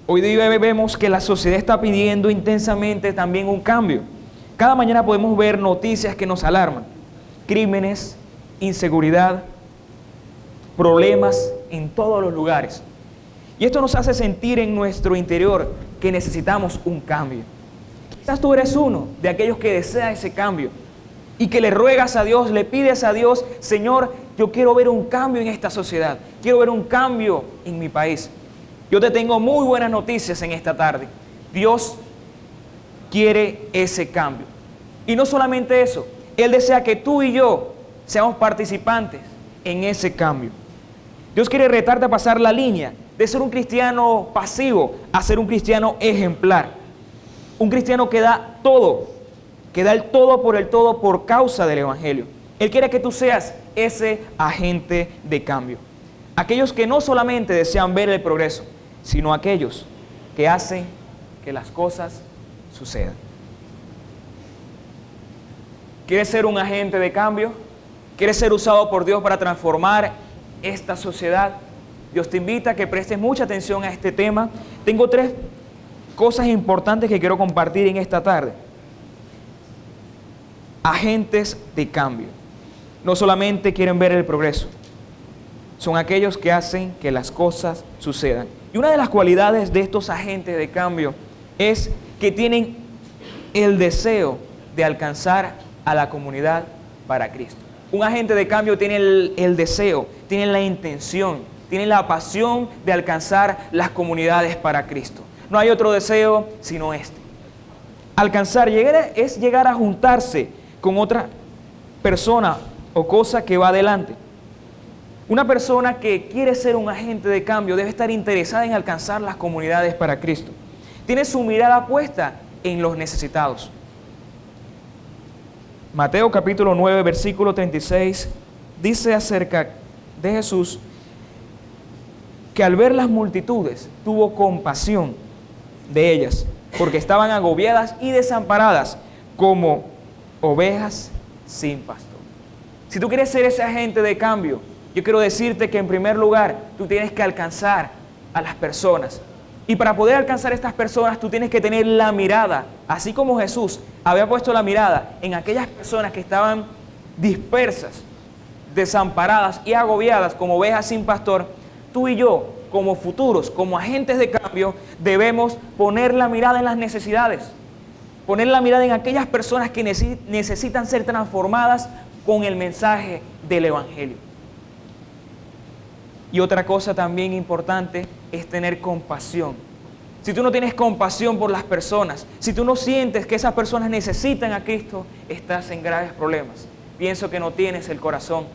Hoy día vemos que la sociedad está pidiendo intensamente también un cambio. Cada mañana podemos ver noticias que nos alarman. Crímenes, inseguridad, problemas en todos los lugares. Y esto nos hace sentir en nuestro interior que necesitamos un cambio. Quizás tú eres uno de aquellos que desea ese cambio y que le ruegas a Dios, le pides a Dios: Señor, yo quiero ver un cambio en esta sociedad, quiero ver un cambio en mi país. Yo te tengo muy buenas noticias en esta tarde. Dios quiere ese cambio. Y no solamente eso, Él desea que tú y yo seamos participantes en ese cambio. Dios quiere retarte a pasar la línea de ser un cristiano pasivo a ser un cristiano ejemplar. Un cristiano que da todo, que da el todo por causa del Evangelio. Él quiere que tú seas ese agente de cambio. Aquellos que no solamente desean ver el progreso, sino aquellos que hacen que las cosas sucedan. ¿Quieres ser un agente de cambio? ¿Quieres ser usado por Dios para transformar esta sociedad? Dios te invita a que prestes mucha atención a este tema. Tengo 3 cosas importantes que quiero compartir en esta tarde. Agentes de cambio. No solamente quieren ver el progreso, son aquellos que hacen que las cosas sucedan. Y una de las cualidades de estos agentes de cambio es que tienen el deseo de alcanzar a la comunidad para Cristo. Un agente de cambio tiene el deseo, tiene la intención, tiene la pasión de alcanzar las comunidades para Cristo. No hay otro deseo sino este. Alcanzar, es llegar a juntarse con otra persona o cosa que va adelante. Una persona que quiere ser un agente de cambio debe estar interesada en alcanzar las comunidades para Cristo. Tiene su mirada puesta en los necesitados. Mateo capítulo 9, versículo 36, dice acerca de Jesús que al ver las multitudes tuvo compasión de ellas, porque estaban agobiadas y desamparadas como ovejas sin pastor. Si tú quieres ser ese agente de cambio, yo quiero decirte que en primer lugar tú tienes que alcanzar a las personas. Y para poder alcanzar a estas personas tú tienes que tener la mirada, así como Jesús había puesto la mirada en aquellas personas que estaban dispersas, desamparadas y agobiadas como ovejas sin pastor. Tú y yo, como futuros, como agentes de cambio, debemos poner la mirada en las necesidades, poner la mirada en aquellas personas que necesitan ser transformadas con el mensaje del Evangelio. Y otra cosa también importante es tener compasión. Si tú no tienes compasión por las personas, si tú no sientes que esas personas necesitan a Cristo, estás en graves problemas. Pienso que no tienes el corazón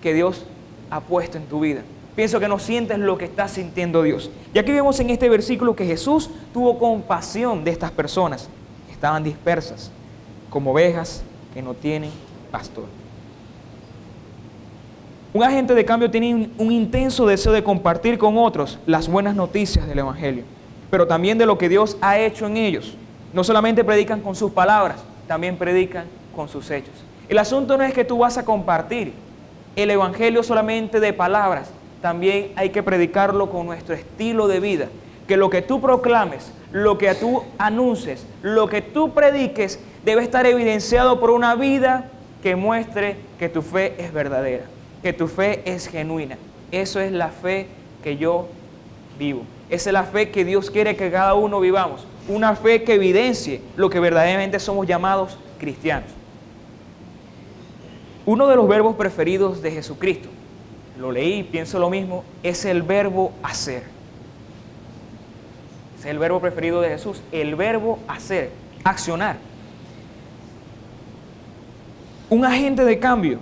que Dios ha puesto en tu vida. Pienso que no sientes lo que está sintiendo Dios. Y aquí vemos en este versículo que Jesús tuvo compasión de estas personas. Estaban dispersas, como ovejas que no tienen pastor. Un agente de cambio tiene un intenso deseo de compartir con otros las buenas noticias del Evangelio, pero también de lo que Dios ha hecho en ellos. No solamente predican con sus palabras, también predican con sus hechos. El asunto no es que tú vas a compartir el Evangelio solamente de palabras, también hay que predicarlo con nuestro estilo de vida. Que lo que tú proclames, lo que tú anuncies, lo que tú prediques, debe estar evidenciado por una vida que muestre que tu fe es verdadera, que tu fe es genuina. Eso es la fe que yo vivo. Esa es la fe que Dios quiere que cada uno vivamos. Una fe que evidencie lo que verdaderamente somos llamados cristianos. Uno de los verbos preferidos de Jesucristo, lo leí y pienso lo mismo, es el verbo hacer. Es el verbo preferido de Jesús, el verbo hacer, accionar. Un agente de cambio,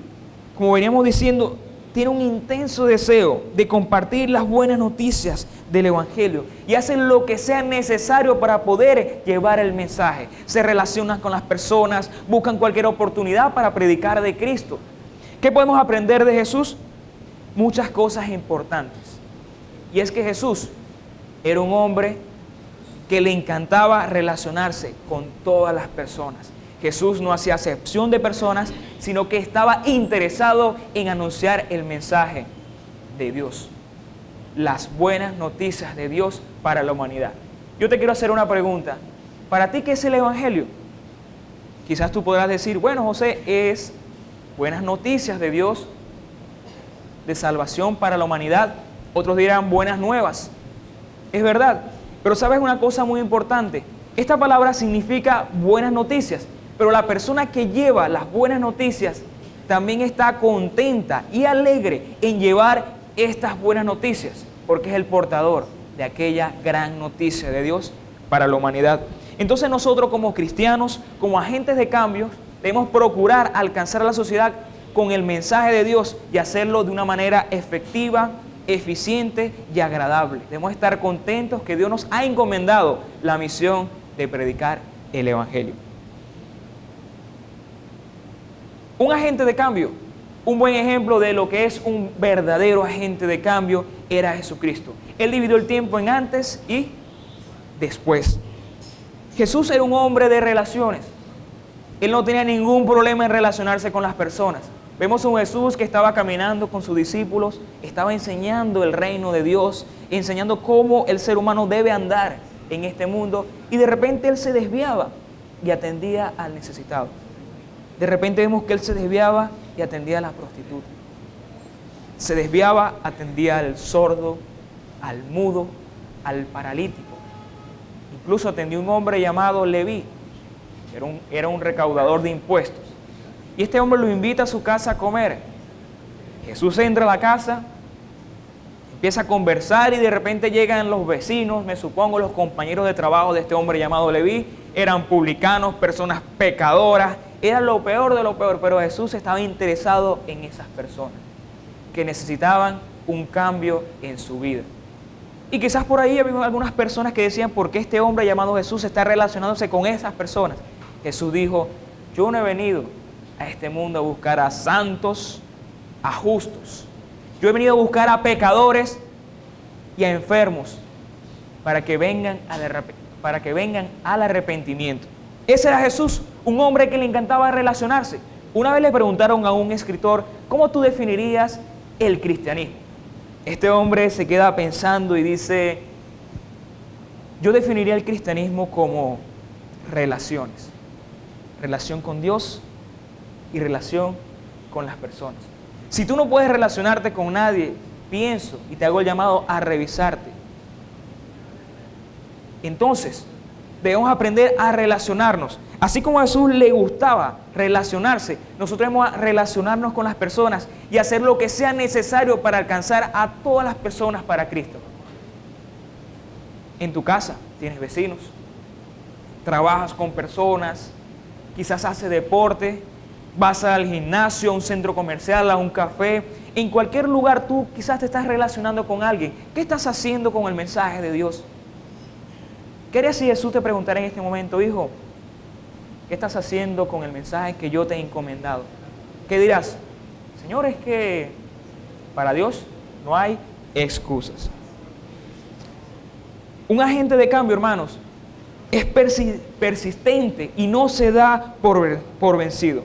como veníamos diciendo, tiene un intenso deseo de compartir las buenas noticias del Evangelio y hacen lo que sea necesario para poder llevar el mensaje. Se relacionan con las personas, buscan cualquier oportunidad para predicar de Cristo. ¿Qué podemos aprender de Jesús? Muchas cosas importantes. Y es que Jesús era un hombre que le encantaba relacionarse con todas las personas. Jesús no hacía acepción de personas, sino que estaba interesado en anunciar el mensaje de Dios. las buenas noticias de Dios para la humanidad. Yo te quiero hacer una pregunta. ¿Para ti qué es el Evangelio? Quizás tú podrás decir, bueno, José, es buenas noticias de Dios, de salvación para la humanidad. Otros dirán buenas nuevas. Es verdad, pero sabes una cosa muy importante. Esta palabra significa buenas noticias, pero la persona que lleva las buenas noticias también está contenta y alegre en llevar estas buenas noticias, porque es el portador de aquella gran noticia de Dios para la humanidad. Entonces nosotros como cristianos, como agentes de cambio, debemos procurar alcanzar a la sociedad con el mensaje de Dios y hacerlo de una manera efectiva, eficiente y agradable. Debemos estar contentos que Dios nos ha encomendado la misión de predicar el Evangelio. Un agente de cambio, un buen ejemplo de lo que es un verdadero agente de cambio era Jesucristo. Él dividió el tiempo en antes y después. Jesús era un hombre de relaciones. Él no tenía ningún problema en relacionarse con las personas. Vemos a un Jesús que estaba caminando con sus discípulos, estaba enseñando el reino de Dios, enseñando cómo el ser humano debe andar en este mundo, y de repente Él se desviaba y atendía al necesitado. De repente vemos que Él se desviaba y atendía a la prostituta. Se desviaba, atendía al sordo, al mudo, al paralítico. Incluso atendió a un hombre llamado Leví, era un recaudador de impuestos. Y este hombre lo invita a su casa a comer. Jesús entra a la casa, empieza a conversar y de repente llegan los vecinos, me supongo los compañeros de trabajo de este hombre llamado Leví. Eran publicanos, personas pecadoras, era lo peor de lo peor, pero Jesús estaba interesado en esas personas que necesitaban un cambio en su vida. Y quizás por ahí había algunas personas que decían, ¿por qué este hombre llamado Jesús está relacionándose con esas personas? Jesús dijo, yo no he venido a este mundo a buscar a santos, a justos. Yo he venido a buscar a pecadores y a enfermos para que vengan al arrepentimiento. Ese era Jesús, un hombre que le encantaba relacionarse. Una vez le preguntaron a un escritor, ¿cómo tú definirías el cristianismo? Este hombre se queda pensando y dice, yo definiría el cristianismo como relaciones. Relación con Dios y relación con las personas. Si tú no puedes relacionarte con nadie, pienso y te hago el llamado a revisarte. Entonces, debemos aprender a relacionarnos. Así como a Jesús le gustaba relacionarse, nosotros debemos relacionarnos con las personas y hacer lo que sea necesario para alcanzar a todas las personas para Cristo. En tu casa tienes vecinos, trabajas con personas, quizás haces deporte, vas al gimnasio, a un centro comercial, a un café. En cualquier lugar tú quizás te estás relacionando con alguien. ¿Qué estás haciendo con el mensaje de Dios? ¿Qué harías si Jesús te preguntara en este momento, hijo, ¿qué estás haciendo con el mensaje que yo te he encomendado? ¿Qué dirás? Señor, es que para Dios no hay excusas. Un agente de cambio, hermanos, es persistente y no se da por vencido.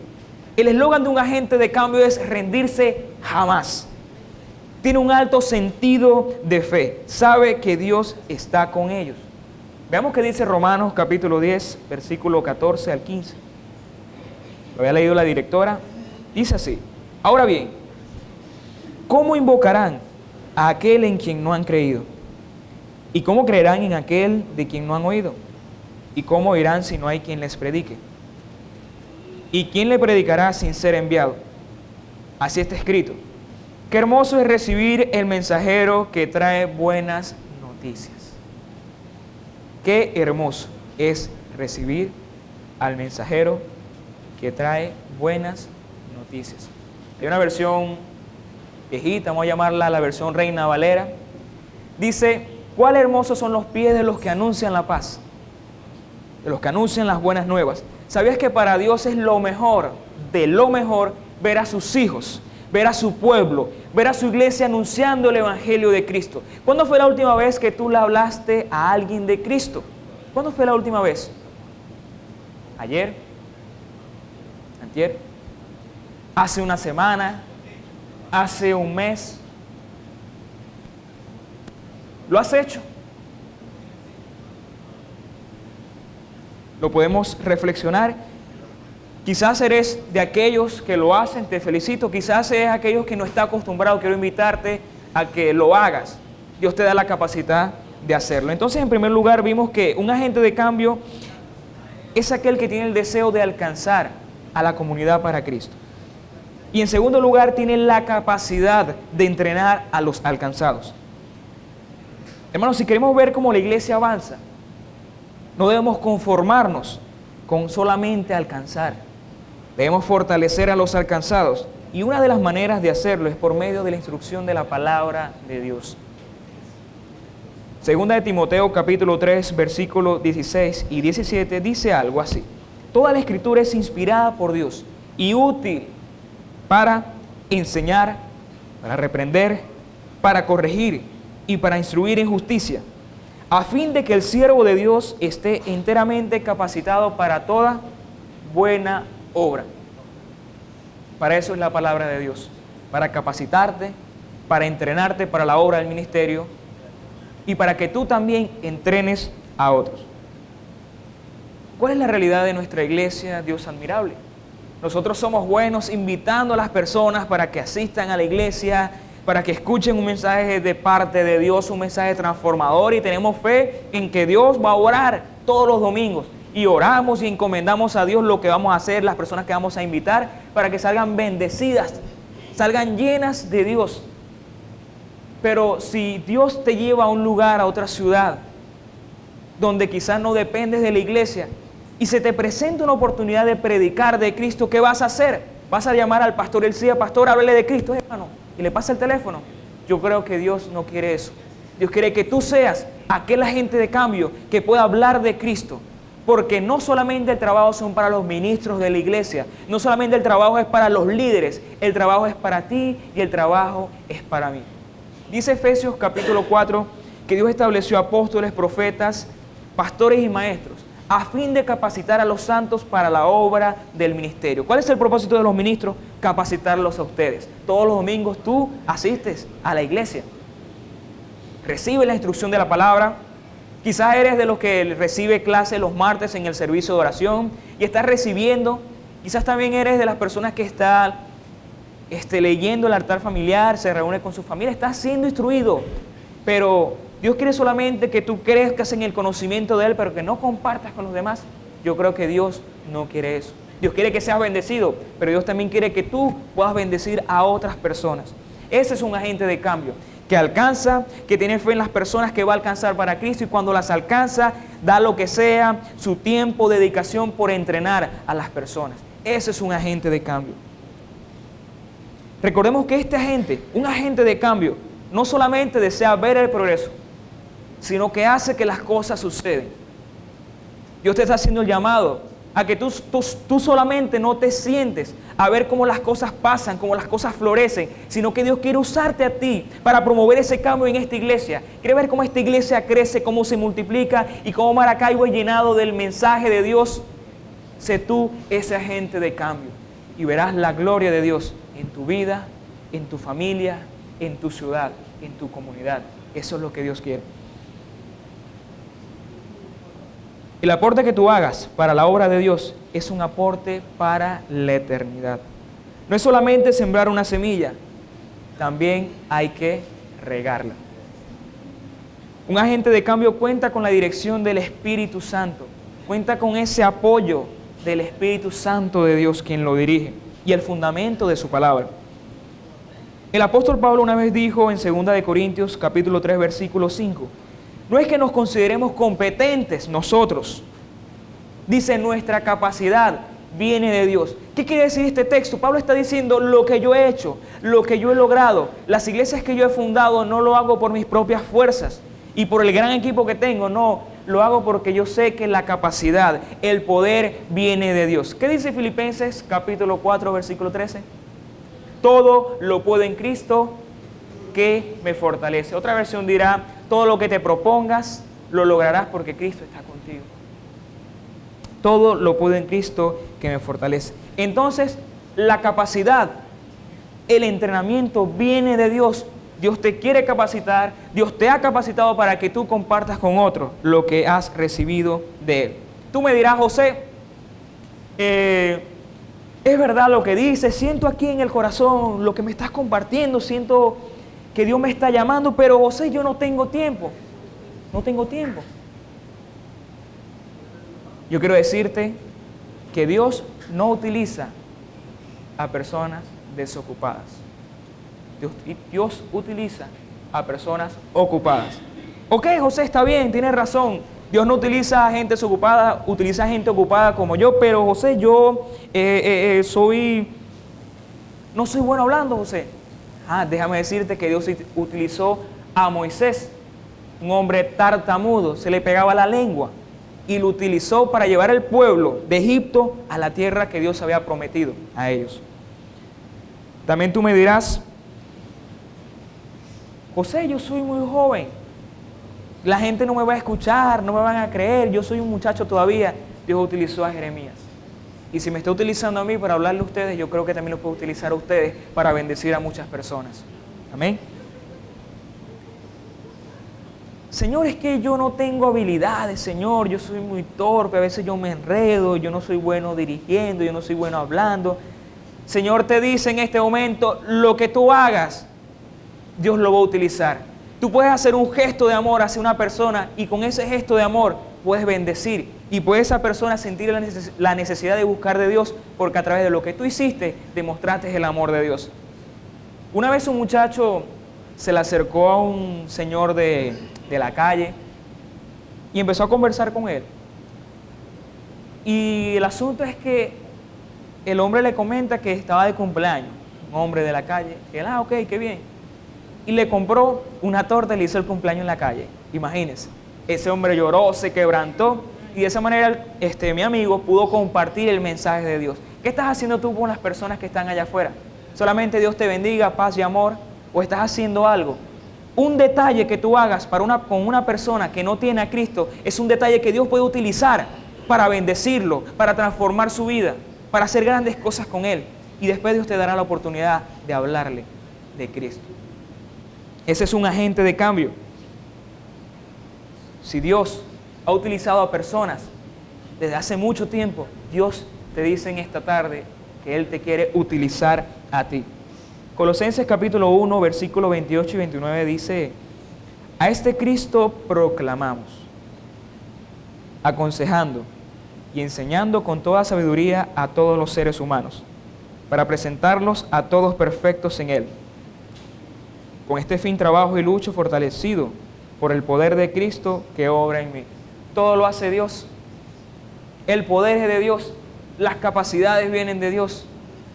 El eslogan de un agente de cambio es rendirse jamás. Tiene un alto sentido de fe. Sabe que Dios está con ellos. Veamos qué dice Romanos capítulo 10, versículo 14 al 15. Lo había leído la directora. Dice así: ahora bien, ¿cómo invocarán a aquel en quien no han creído? ¿Y cómo creerán en aquel de quien no han oído? ¿Y cómo oirán si no hay quien les predique? ¿Y quién le predicará sin ser enviado? Así está escrito: qué hermoso es recibir el mensajero que trae buenas noticias. Qué hermoso es recibir al mensajero que trae buenas noticias. Hay una versión viejita, vamos a llamarla la versión Reina Valera. Dice: cuál hermosos son los pies de los que anuncian la paz, de los que anuncian las buenas nuevas. ¿Sabías que para Dios es lo mejor, de lo mejor, ver a sus hijos, ver a su pueblo, ver a su iglesia anunciando el Evangelio de Cristo? ¿Cuándo fue la última vez que tú le hablaste a alguien de Cristo? ¿Cuándo fue la última vez? ¿Ayer? ¿Antier? ¿Hace una semana? ¿Hace un mes? ¿Lo has hecho? Lo podemos reflexionar. Quizás eres de aquellos que lo hacen, te felicito. Quizás eres aquellos que no está acostumbrado. Quiero invitarte a que lo hagas. Dios te da la capacidad de hacerlo. Entonces, en primer lugar, vimos que un agente de cambio es aquel que tiene el deseo de alcanzar a la comunidad para Cristo. Y en segundo lugar, tiene la capacidad de entrenar a los alcanzados. Hermanos, si queremos ver cómo la iglesia avanza, no debemos conformarnos con solamente alcanzar. Debemos fortalecer a los alcanzados. Y una de las maneras de hacerlo es por medio de la instrucción de la palabra de Dios. Segunda de Timoteo capítulo 3, versículos 16 y 17 dice algo así. Toda la escritura es inspirada por Dios y útil para enseñar, para reprender, para corregir y para instruir en justicia, a fin de que el siervo de Dios esté enteramente capacitado para toda buena obra. Para eso es la palabra de Dios, para capacitarte, para entrenarte para la obra del ministerio y para que tú también entrenes a otros. ¿Cuál es la realidad de nuestra iglesia, Dios admirable? Nosotros somos buenos invitando a las personas para que asistan a la iglesia, para que escuchen un mensaje de parte de Dios, un mensaje transformador, y tenemos fe en que Dios va a orar todos los domingos. Y oramos y encomendamos a Dios lo que vamos a hacer, las personas que vamos a invitar, para que salgan bendecidas, salgan llenas de Dios. Pero si Dios te lleva a un lugar, a otra ciudad, donde quizás no dependes de la iglesia, y se te presenta una oportunidad de predicar de Cristo, ¿qué vas a hacer? ¿Vas a llamar al pastor? Él decía, pastor, háblele de Cristo, hermano, y le pasa el teléfono? Yo creo que Dios no quiere eso. Dios quiere que tú seas aquel agente de cambio que pueda hablar de Cristo. Porque no solamente el trabajo son para los ministros de la iglesia, no solamente el trabajo es para los líderes, el trabajo es para ti y el trabajo es para mí. Dice Efesios capítulo 4 que Dios estableció apóstoles, profetas, pastores y maestros a fin de capacitar a los santos para la obra del ministerio. ¿Cuál es el propósito de los ministros? Capacitarlos a ustedes. Todos los domingos tú asistes a la iglesia, recibes la instrucción de la palabra. Quizás eres de los que recibe clase los martes en el servicio de oración y estás recibiendo. Quizás también eres de las personas que está leyendo el altar familiar, se reúne con su familia, estás siendo instruido. Pero Dios quiere solamente que tú crezcas en el conocimiento de Él, pero que no compartas con los demás. Yo creo que Dios no quiere eso. Dios quiere que seas bendecido, pero Dios también quiere que tú puedas bendecir a otras personas. Ese es un agente de cambio que alcanza, que tiene fe en las personas que va a alcanzar para Cristo, y cuando las alcanza, da lo que sea, su tiempo, dedicación por entrenar a las personas. Ese es un agente de cambio. Recordemos que este agente, un agente de cambio, no solamente desea ver el progreso, sino que hace que las cosas suceden. Dios te está haciendo el llamado a que tú solamente no te sientes a ver cómo las cosas pasan, cómo las cosas florecen, sino que Dios quiere usarte a ti para promover ese cambio en esta iglesia. Quiere ver cómo esta iglesia crece, cómo se multiplica y cómo Maracaibo es llenado del mensaje de Dios. Sé tú ese agente de cambio y verás la gloria de Dios en tu vida, en tu familia, en tu ciudad, en tu comunidad. Eso es lo que Dios quiere. El aporte que tú hagas para la obra de Dios es un aporte para la eternidad. No es solamente sembrar una semilla, también hay que regarla. Un agente de cambio cuenta con la dirección del Espíritu Santo, cuenta con ese apoyo del Espíritu Santo de Dios quien lo dirige y el fundamento de su palabra. El apóstol Pablo una vez dijo en 2 de Corintios capítulo 3 versículo 5, no es que nos consideremos competentes nosotros. Dice, nuestra capacidad viene de Dios. ¿Qué quiere decir este texto? Pablo está diciendo, lo que yo he hecho, lo que yo he logrado, las iglesias que yo he fundado, no lo hago por mis propias fuerzas y por el gran equipo que tengo, no, lo hago porque yo sé que la capacidad, el poder viene de Dios. ¿Qué dice Filipenses capítulo 4 versículo 13? Todo lo puedo en Cristo que me fortalece. Otra versión dirá, todo lo que te propongas lo lograrás porque Cristo está contigo. Todo lo puedo en Cristo que me fortalece. Entonces, la capacidad, el entrenamiento viene de Dios Dios te quiere capacitar, Dios te ha capacitado para que tú compartas con otros lo que has recibido de Él. Tú me dirás, José, es verdad lo que dices, siento aquí en el corazón lo que me estás compartiendo, siento que Dios me está llamando, pero José, yo no tengo tiempo, no tengo tiempo. Yo quiero decirte que Dios no utiliza a personas desocupadas. Dios utiliza a personas ocupadas. Ok, José, está bien, tienes razón. Dios no utiliza a gente desocupada, utiliza a gente ocupada como yo, pero José, yo no soy bueno hablando, José. Déjame decirte que Dios utilizó a Moisés, un hombre tartamudo, se le pegaba la lengua, y lo utilizó para llevar el pueblo de Egipto a la tierra que Dios había prometido a ellos. También tú me dirás, José, yo soy muy joven, la gente no me va a escuchar, no me van a creer, yo soy un muchacho todavía. Dios utilizó a Jeremías. Y si me está utilizando a mí para hablarle a ustedes, yo creo que también lo puedo utilizar a ustedes para bendecir a muchas personas. Amén. Señor, es que yo no tengo habilidades, Señor, yo soy muy torpe, a veces yo me enredo, yo no soy bueno dirigiendo, yo no soy bueno hablando. Señor te dice en este momento, lo que tú hagas, Dios lo va a utilizar. Tú puedes hacer un gesto de amor hacia una persona y con ese gesto de amor puedes bendecir y puede esa persona sentir la necesidad de buscar de Dios porque a través de lo que tú hiciste demostraste el amor de Dios. Una vez un muchacho se le acercó a un señor de la calle y empezó a conversar con él. Y el asunto es que el hombre le comenta que estaba de cumpleaños, un hombre de la calle. Y él, ok, qué bien. Y le compró una torta y le hizo el cumpleaños en la calle. Imagínense, ese hombre lloró, se quebrantó y de esa manera mi amigo pudo compartir el mensaje de Dios. ¿Qué estás haciendo tú con las personas que están allá afuera? ¿Solamente Dios te bendiga, paz y amor? ¿O estás haciendo algo? Un detalle que tú hagas con una persona que no tiene a Cristo es un detalle que Dios puede utilizar para bendecirlo, para transformar su vida, para hacer grandes cosas con él. Y después Dios te dará la oportunidad de hablarle de Cristo. Ese es un agente de cambio. Si Dios ha utilizado a personas desde hace mucho tiempo, Dios te dice en esta tarde que Él te quiere utilizar a ti. Colosenses capítulo 1, versículos 28 y 29 dice, a este Cristo proclamamos, aconsejando y enseñando con toda sabiduría a todos los seres humanos, para presentarlos a todos perfectos en Él. Con este fin trabajo y lucho fortalecido por el poder de Cristo que obra en mí. Todo lo hace Dios. El poder es de Dios. Las capacidades vienen de Dios.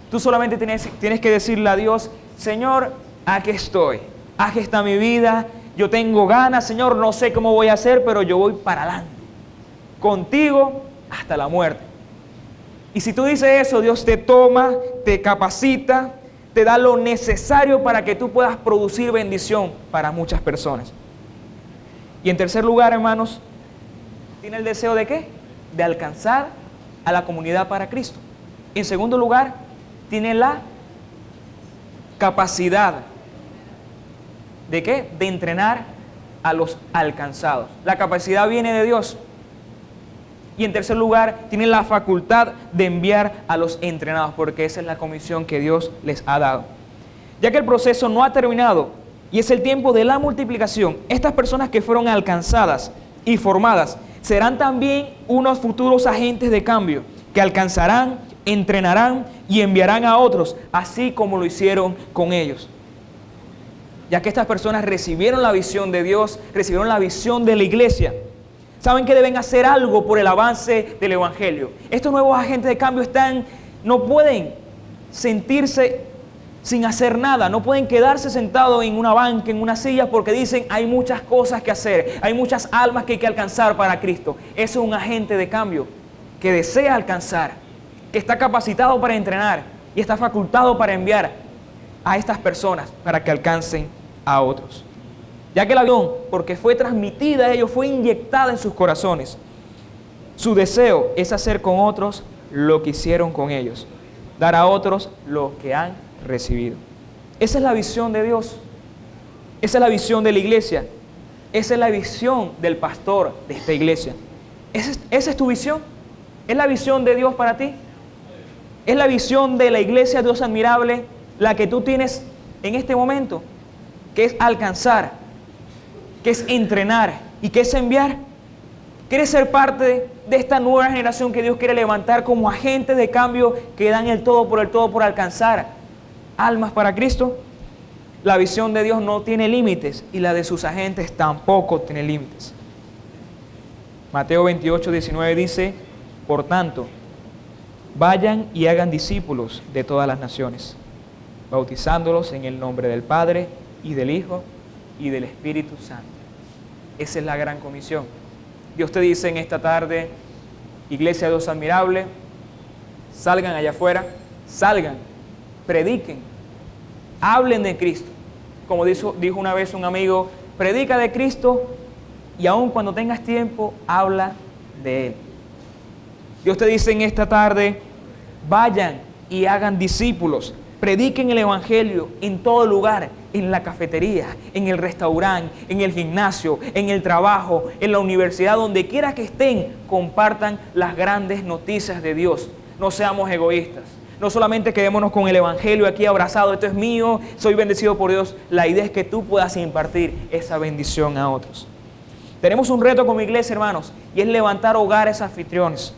Tú solamente tienes que decirle a Dios, Señor, aquí estoy. Aquí está mi vida. Yo tengo ganas, Señor, no sé cómo voy a hacer, pero yo voy para adelante. Contigo hasta la muerte. Y si tú dices eso, Dios te toma, te capacita, te da lo necesario para que tú puedas producir bendición para muchas personas. Y en tercer lugar, hermanos, tiene el deseo de ¿qué? De alcanzar a la comunidad para Cristo. En segundo lugar, tiene la capacidad ¿de qué? De entrenar a los alcanzados. La capacidad viene de Dios. Y en tercer lugar, tiene la facultad de enviar a los entrenados, porque esa es la comisión que Dios les ha dado. Ya que el proceso no ha terminado y es el tiempo de la multiplicación, estas personas que fueron alcanzadas y formadas serán también unos futuros agentes de cambio que alcanzarán, entrenarán y enviarán a otros, así como lo hicieron con ellos. Ya que estas personas recibieron la visión de Dios, recibieron la visión de la iglesia, saben que deben hacer algo por el avance del Evangelio. Estos nuevos agentes de cambio no pueden sentirse sin hacer nada, no pueden quedarse sentados en una banca, en una silla, porque dicen hay muchas cosas que hacer, hay muchas almas que hay que alcanzar para Cristo. Eso es un agente de cambio que desea alcanzar, que está capacitado para entrenar y está facultado para enviar a estas personas para que alcancen a otros. Ya que la visión, porque fue transmitida a ellos, fue inyectada en sus corazones. Su deseo es hacer con otros lo que hicieron con ellos, dar a otros lo que han recibido. Esa es la visión de Dios. Esa es la visión de la iglesia. Esa es la visión del pastor de esta iglesia. ¿Esa es tu visión? ¿Es la visión de Dios para ti? ¿Es la visión de la iglesia Dios admirable la que tú tienes en este momento? Que es alcanzar, que es entrenar y que es enviar. ¿Quieres ser parte de esta nueva generación que Dios quiere levantar como agentes de cambio que dan el todo por alcanzar almas para Cristo? La visión de Dios no tiene límites y la de sus agentes tampoco tiene límites. Mateo 28, 19 dice, por tanto, vayan y hagan discípulos de todas las naciones, bautizándolos en el nombre del Padre y del Hijo y del Espíritu Santo. Esa es la gran comisión. Dios te dice en esta tarde, iglesia de Dios admirable, salgan allá afuera, salgan, prediquen, hablen de Cristo. Como dijo una vez un amigo, predica de Cristo y aun cuando tengas tiempo, habla de Él. Dios te dice en esta tarde, vayan y hagan discípulos, prediquen el Evangelio en todo lugar, en la cafetería, en el restaurante, en el gimnasio, en el trabajo, en la universidad, donde quiera que estén, compartan las grandes noticias de Dios. No seamos egoístas. No solamente quedémonos con el Evangelio aquí abrazado, esto es mío, soy bendecido por Dios. La idea es que tú puedas impartir esa bendición a otros. Tenemos un reto como iglesia, hermanos, y es levantar hogares anfitriones.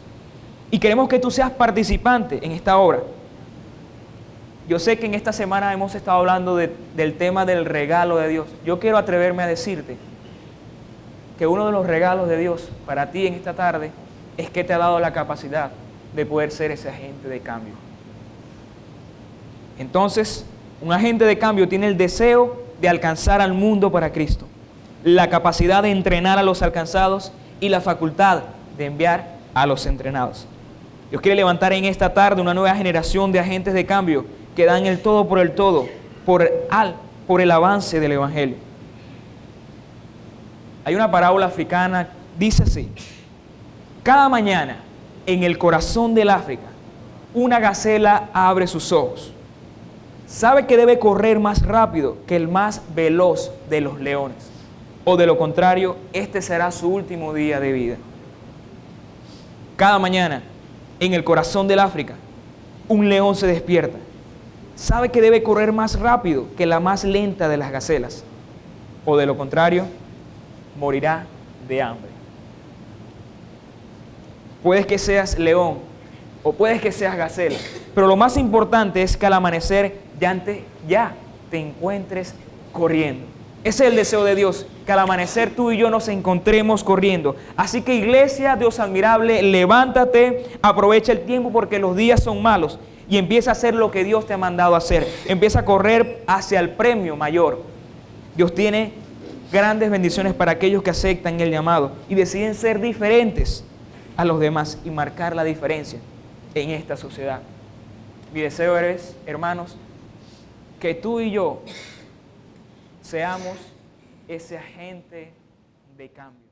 Y queremos que tú seas participante en esta obra. Yo sé que en esta semana hemos estado hablando del tema del regalo de Dios. Yo quiero atreverme a decirte que uno de los regalos de Dios para ti en esta tarde es que te ha dado la capacidad de poder ser ese agente de cambio. Entonces, un agente de cambio tiene el deseo de alcanzar al mundo para Cristo, la capacidad de entrenar a los alcanzados y la facultad de enviar a los entrenados. Dios quiere levantar en esta tarde una nueva generación de agentes de cambio que dan el todo, por el avance del Evangelio. Hay una parábola africana, dice así: cada mañana en el corazón del África, una gacela abre sus ojos. Sabe que debe correr más rápido que el más veloz de los leones, o de lo contrario, este será su último día de vida. Cada mañana, en el corazón del África, un león se despierta. Sabe que debe correr más rápido que la más lenta de las gacelas, o de lo contrario, morirá de hambre. Puedes que seas león o puedes que seas gacela, pero lo más importante es que al amanecer ya te encuentres corriendo. Ese es el deseo de Dios, que al amanecer tú y yo nos encontremos corriendo. Así que iglesia, Dios admirable, levántate, aprovecha el tiempo porque los días son malos y empieza a hacer lo que Dios te ha mandado a hacer. Empieza a correr hacia el premio mayor. Dios tiene grandes bendiciones para aquellos que aceptan el llamado y deciden ser diferentes a los demás y marcar la diferencia en esta sociedad. Mi deseo es, hermanos, que tú y yo seamos ese agente de cambio.